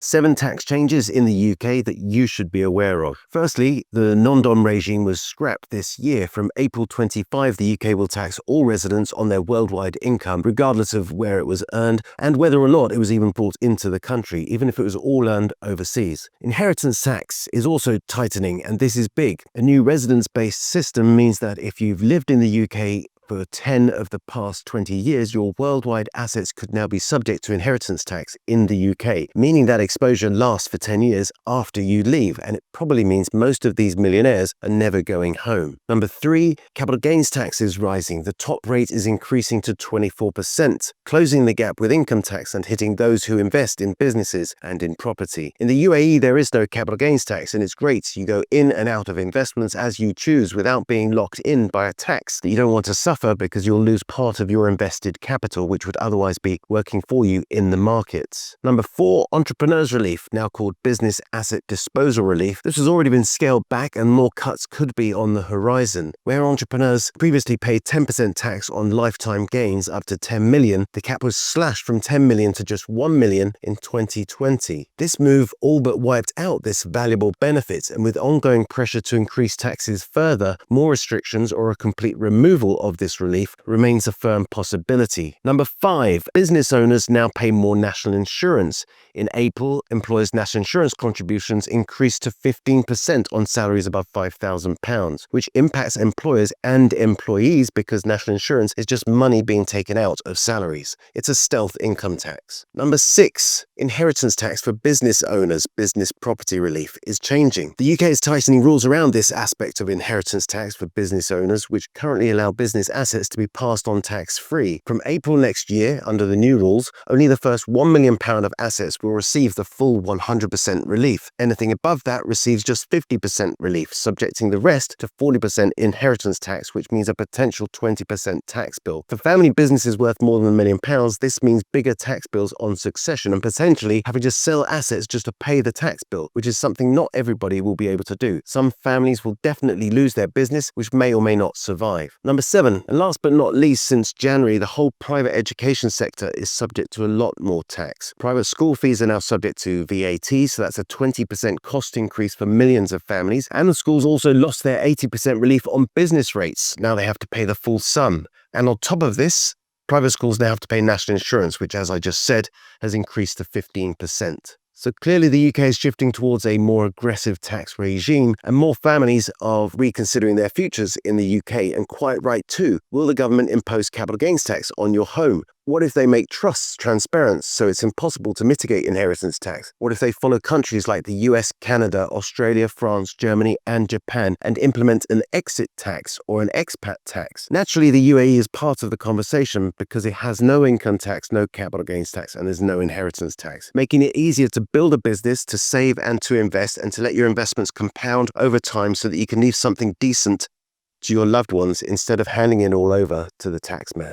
7 tax changes in the UK that you should be aware of. Firstly, the non-dom regime was scrapped this year. From April 25, the UK will tax all residents on their worldwide income, regardless of where it was earned and whether or not it was even brought into the country, even if it was all earned overseas. Inheritance tax is also tightening, and this is big. A new residence-based system means that if you've lived in the UK for 10 of the past 20 years, your worldwide assets could now be subject to inheritance tax in the UK, meaning that exposure lasts for 10 years after you leave, and it probably means most of these millionaires are never going home. Number 3, capital gains tax is rising. The top rate is increasing to 24%, closing the gap with income tax and hitting those who invest in businesses and in property. In the UAE, there is no capital gains tax, and it's great. You go in and out of investments as you choose without being locked in by a tax that you don't want to suffer because you'll lose part of your invested capital, which would otherwise be working for you in the markets. Number 4, entrepreneurs relief, now called business asset disposal relief. This has already been scaled back and more cuts could be on the horizon. Where entrepreneurs previously paid 10% tax on lifetime gains up to 10 million, the cap was slashed from 10 million to just 1 million in 2020. This move all but wiped out this valuable benefit, and with ongoing pressure to increase taxes further, more restrictions or a complete removal of this relief remains a firm possibility. Number 5, business owners now pay more national insurance. In April, employers' national insurance contributions increased to 15% on salaries above £5,000, which impacts employers and employees because national insurance is just money being taken out of salaries. It's a stealth income tax. Number 6, inheritance tax for business owners, business property relief, is changing. The UK is tightening rules around this aspect of inheritance tax for business owners, which currently allow business assets to be passed on tax-free. From April next year, under the new rules, only the first £1 million of assets will receive the full 100% relief. Anything above that receives just 50% relief, subjecting the rest to 40% inheritance tax, which means a potential 20% tax bill. For family businesses worth more than £1 million, this means bigger tax bills on succession and potentially having to sell assets just to pay the tax bill, which is something not everybody will be able to do. Some families will definitely lose their business, which may or may not survive. Number 7, and last but not least, since January, the whole private education sector is subject to a lot more tax. Private school fees are now subject to VAT, so that's a 20% cost increase for millions of families, and the schools also lost their 80% relief on business rates. Now they have to pay the full sum. And on top of this, private schools now have to pay national insurance, which, as I just said, has increased to 15%. So clearly the UK is shifting towards a more aggressive tax regime, and more families are reconsidering their futures in the UK, and quite right too. Will the government impose capital gains tax on your home? What if they make trusts transparent so it's impossible to mitigate inheritance tax? What if they follow countries like the US, Canada, Australia, France, Germany, and Japan and implement an exit tax or an expat tax? Naturally, the UAE is part of the conversation because it has no income tax, no capital gains tax, and there's no inheritance tax, making it easier to build a business, to save and to invest, and to let your investments compound over time so that you can leave something decent to your loved ones instead of handing it all over to the tax man.